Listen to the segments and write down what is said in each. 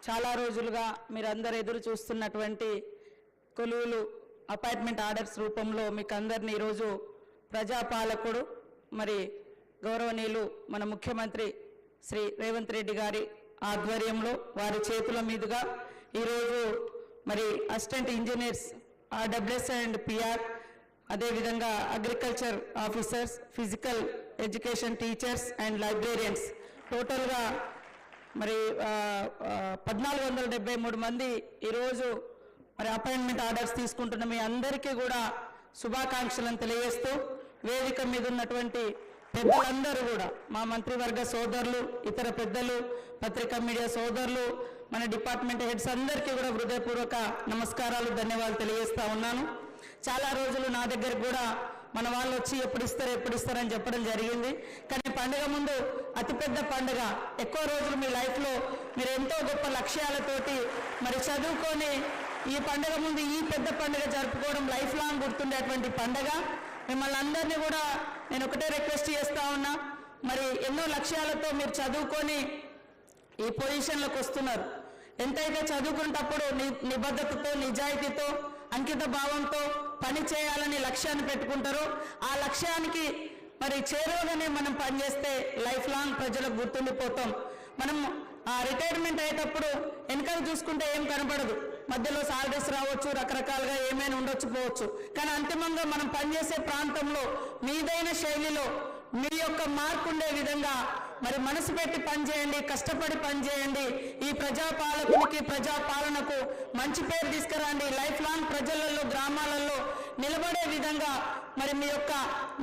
చాలా రోజులుగా మీరందరూ ఎదురు చూస్తున్నటువంటి కొలువులు అపాయింట్మెంట్ ఆర్డర్స్ రూపంలో మీకు అందరినీ ఈరోజు ప్రజాపాలకుడు మరి గౌరవనీయులు మన ముఖ్యమంత్రి శ్రీ రేవంత్ రెడ్డి గారి ఆధ్వర్యంలో వారి చేతుల మీదుగా ఈరోజు మరి assistant engineers RWS and PR అదేవిధంగా agriculture officers physical education teachers and librarians టోటల్గా మరి 1473 మంది ఈరోజు మరి అపాయింట్మెంట్ ఆర్డర్స్ తీసుకుంటున్న మీ అందరికీ కూడా శుభాకాంక్షలను తెలియజేస్తూ వేదిక మీద ఉన్నటువంటి పెద్దలందరూ కూడా మా మంత్రివర్గ సోదరులు ఇతర పెద్దలు పత్రికా మీడియా సోదరులు మన డిపార్ట్మెంట్ హెడ్స్ అందరికీ కూడా హృదయపూర్వక నమస్కారాలు ధన్యవాదాలు తెలియజేస్తా ఉన్నాను. చాలా రోజులు నా దగ్గర కూడా మన వాళ్ళు వచ్చి ఎప్పుడు ఇస్తారని చెప్పడం జరిగింది. కానీ పండుగ ముందు అతిపెద్ద పండుగ, ఎక్కువ రోజులు మీ లైఫ్లో మీరు ఎంతో గొప్ప లక్ష్యాలతోటి మరి చదువుకొని ఈ పండుగ ముందు ఈ పెద్ద పండుగ జరుపుకోవడం లైఫ్ లాంగ్ గుర్తుండేటువంటి పండుగ. మిమ్మల్ని అందరినీ కూడా నేను ఒకటే రిక్వెస్ట్ చేస్తా ఉన్నా, మరి ఎన్నో లక్ష్యాలతో మీరు చదువుకొని ఈ పొజిషన్లకు వస్తున్నారు. ఎంతైతే చదువుకునేటప్పుడు నిబద్ధతతో నిజాయితీతో అంకిత భావంతో పని చేయాలని లక్ష్యాన్ని పెట్టుకుంటారో ఆ లక్ష్యానికి మరి చేరువగానే మనం పనిచేస్తే లైఫ్ లాంగ్ ప్రజలకు గుర్తుండిపోతాం. మనం రిటైర్మెంట్ అయ్యేటప్పుడు వెనకాల చూసుకుంటే ఏం కనపడదు, మధ్యలో సాలరీస్ రావచ్చు, రకరకాలుగా ఏమైనా ఉండొచ్చు పోవచ్చు. కానీ అంతిమంగా మనం పనిచేసే ప్రాంతంలో మీదైన శైలిలో మీ యొక్క మార్పు ఉండే విధంగా మరి మనసు పెట్టి పనిచేయండి, కష్టపడి పనిచేయండి. ఈ ప్రజాపాలకునికి ప్రజాపాలనకు మంచి పేరు తీసుకురండి. లైఫ్ లాంగ్ ప్రజలలో గ్రామాలలో నిలబడే విధంగా మరి మీ యొక్క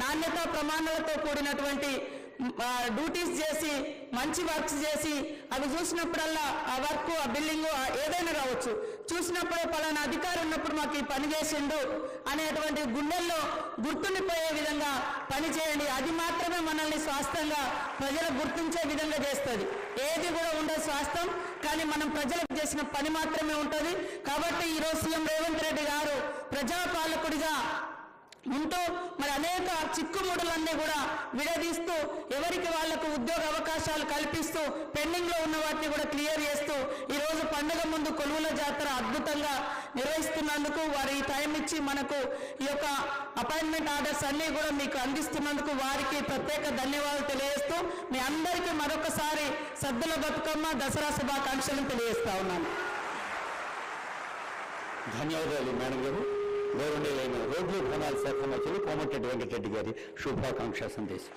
నాణ్యతా ప్రమాణాలతో కూడినటువంటి డ్యూటీస్ చేసి మంచి వర్క్స్ చేసి అవి చూసినప్పుడల్లా ఆ వర్క్ ఆ బిల్డింగ్ ఏదైనా కావచ్చు, చూసినప్పుడే పలానా అధికారి ఉన్నప్పుడు మాకు ఈ పని చేసిండు అనేటువంటి గుండెల్లో గుర్తుండిపోయే విధంగా పని చేయండి. అది మాత్రమే మనల్ని స్వాస్థ్యంగా ప్రజలకు గుర్తించే విధంగా చేస్తుంది. ఏది కూడా ఉండదు స్వాస్థ్యం, కానీ మనం ప్రజలకు చేసిన పని మాత్రమే ఉంటుంది. కాబట్టి ఈరోజు సీఎం రేవంత్ రెడ్డి గారు ప్రజాపాలకుడిగా ఉంటూ మరి అనేక చిక్కుముడులన్నీ కూడా విడదీస్తూ ఎవరికి వాళ్లకు ఉద్యోగ అవకాశాలు కల్పిస్తూ పెండింగ్ లో ఉన్న వాటిని కూడా క్లియర్ చేస్తూ ఈరోజు పండుగ ముందు కొలువుల జాతర అద్భుతంగా నిర్వహిస్తున్నందుకు వారు ఈ టైం ఇచ్చి మనకు ఈ యొక్క అపాయింట్మెంట్ ఆర్డర్స్ అన్ని కూడా మీకు అందిస్తున్నందుకు వారికి ప్రత్యేక ధన్యవాదాలు తెలియజేస్తూ మీ అందరికీ మరొకసారి సద్దుల బతుకమ్మ దసరా శుభాకాంక్షలను తెలియజేస్తా ఉన్నాను. ధన్యవాదాలు మేడం గారు. గౌరవనీయులైన రోడ్లు భవనాల శాఖ మంత్రులు కోమటిరెడ్డి వెంకటరెడ్డి గారి శుభాకాంక్ష సందేశం.